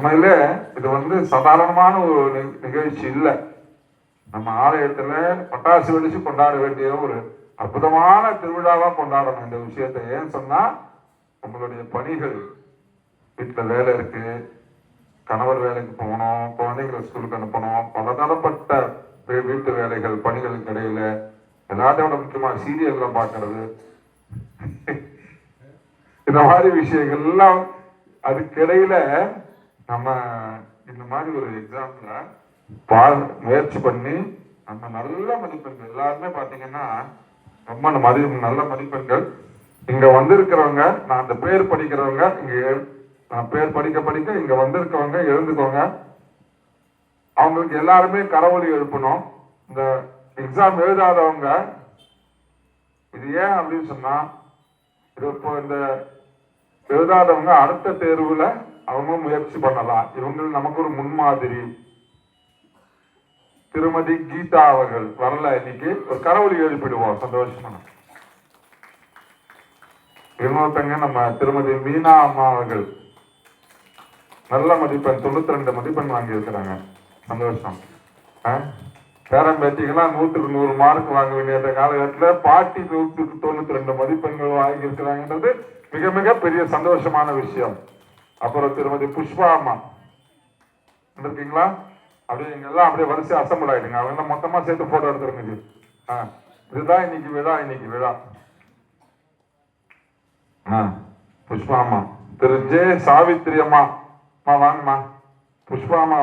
உண்மையில இது சாதாரணமான ஒரு நிகழ்ச்சி இல்லை. நம்ம ஆலயத்துல பட்டாசு வெடிச்சு கொண்டாட வேண்டிய ஒரு அற்புதமான திருவிழாவா கொண்டாடணும் இந்த விஷயத்தை. ஏன்னு சொன்னா உங்களுடைய பணிகள், வீட்டுல வேலை இருக்கு, கணவர் வேலைக்கு போகணும், குழந்தைங்களை ஸ்கூலுக்கு அனுப்பணும், பலதரப்பட்ட வீட்டு வேலைகள், பணிகளுக்கு இடையில எல்லாத்தையோட முக்கியமா சீரியல்லாம் பார்க்கறது, இந்த மாதிரி விஷயங்கள் எல்லாம் அதுக்கிடையில நம்ம இந்த மாதிரி ஒரு எக்ஸாம்ல முயற்சி பண்ணி நம்ம நல்ல மதிப்பெண்கள் எல்லாருமே பாத்தீங்கன்னா ரொம்ப நல்ல மதிப்பெண்கள் இங்க வந்திருக்கிறவங்க, நான் அந்த பேர் படிக்கிறவங்க, நான் பேர் படிக்க இங்க வந்திருக்கவங்க எழுந்துக்கோங்க. அவங்களுக்கு எல்லாருமே கரவொலி எழுப்பணும். இந்த எக்ஸாம் எழுதாதவங்க, இது ஏன் அப்படின்னு சொன்னா, இது இப்போ இந்த எழுதாதவங்க அடுத்த தேர்வுல அவங்க முயற்சி பண்ணலாம். இவங்க நமக்கு ஒரு முன்மாதிரி. திருமதி கீதா அவர்கள் வரல, இன்னைக்கு ஒரு கரவொலி எழுப்பிடுவோம் சந்தோஷமா. இன்னொருத்தங்க நம்ம திருமதி மீனா அம்மா அவர்கள் நல்ல மதிப்பெண் 92 மதிப்பெண் வாங்கி இருக்கிறாங்க. சந்தோஷம். பேரம் பேட்டிகள்லாம் 100க்கு 100 மார்க் வாங்க வேண்டிய காலகட்டத்தில் பாட்டி 100க்கு 92 மதிப்பெண்கள் வாங்கி இருக்கிறாங்கன்றது மிக மிக பெரிய சந்தோஷமான விஷயம். அப்புறம் திருமதி புஷ்பா அம்மா இருக்கீங்களா? அப்படியே எல்லாம் அப்படியே வரிசை அசம்பிள் ஆயிடுங்க. அவங்க மொத்தமா சேர்த்து போட்டோ எடுத்துருங்க. இதுதான் இன்னைக்கு விழா. புஷ்பா அம்மா. திரு ஜே சாவித்ரி அம்மா வாங்கம்மா. புஷ்பா அம்மா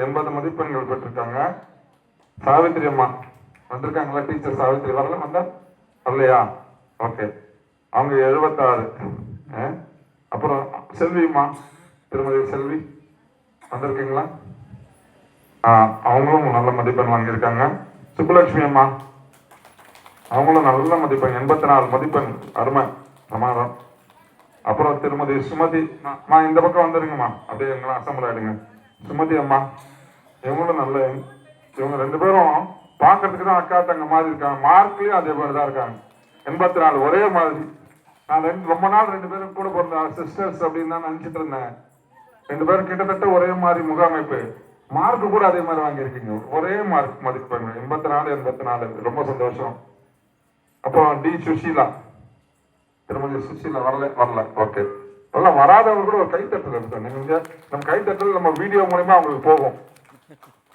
80 மதிப்பெண்கள் பெற்றிருக்காங்க. சாவித்ரி அம்மா வந்திருக்காங்களா? டீச்சர் சாவித்ரி வரலையா? ஓகே, அவங்க 76. அப்புறம் செல்வி அம்மா, திருமதி செல்வி வந்திருக்கீங்களா? அவங்களும் நல்ல மதிப்பெண் வாங்கியிருக்காங்க. சுப்புலட்சுமி அம்மா அவங்களும் நல்ல மதிப்பெண் 84 மதிப்பெண். அருமை, பிரமாதம். அப்புறம் திருமதி சுமதி இந்த பக்கம் வந்துருங்கம்மா, அப்படியே எங்களாம் அசம்பிள் ஆயிடுங்க. சுமதி அம்மா இவங்களும் நல்ல, இவங்க 2 பேரும் பார்க்கறதுக்கு தான் அக்கா தங்க மாதிரி இருக்காங்க. மார்க்லயும் அதே மாதிரி தான் இருக்காங்க. 84 ஒரே மாதிரி. நான் ரொம்ப நாள் 2 பேரும் கூட பிறந்த சிஸ்டர்ஸ் அப்படின்னு தான் நினைச்சிட்டு இருந்தேன். 2 பேரும் கிட்டத்தட்ட ஒரே மாதிரி முகாமைப்பு. மார்க் கூட அதே மாதிரி வாங்கியிருக்கீங்க. ஒரே மார்க் மதிப்பெண் 84. ரொம்ப சந்தோஷம். அப்புறம் டி சுஷீலா, திருமதி சுஷீலா வரல. ஓகே, அதெல்லாம் வராதவங்க கூட ஒரு கைத்தட்டல் எடுத்தோம். நீங்க நம்ம கைத்தட்டல் நம்ம வீடியோ மூலமா அவங்களுக்கு போகும்,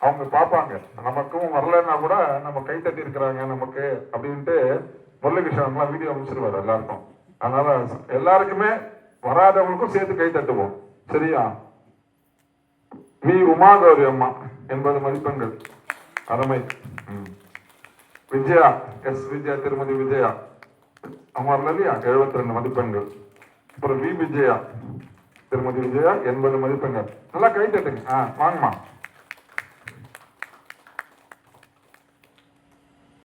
அவங்க பார்ப்பாங்க. நமக்கும் வரலன்னா கூட நம்ம கைத்தட்டி இருக்கிறாங்க நமக்கு அப்படின்ட்டு முரளிகிருஷ்ணன் வீடியோ அமைச்சிருவாரு எல்லாருக்கும். அதனால எல்லாருக்குமே வராதவங்களுக்கும் சேர்த்து கை தட்டுவோம். சரியா? வி உமா கௌரி அம்மா 80 மதிப்பெண்கள். அருமை. விஜயா, விஜயா, திருமதி விஜயா அவங்க வரல இல்லையா? 72 மதிப்பெண்கள். அப்புறம் வி விஜயா, திருமதி விஜயா 80 மதிப்பெண்கள். நல்லா கை தட்டுங்க. வாங்கம்மா.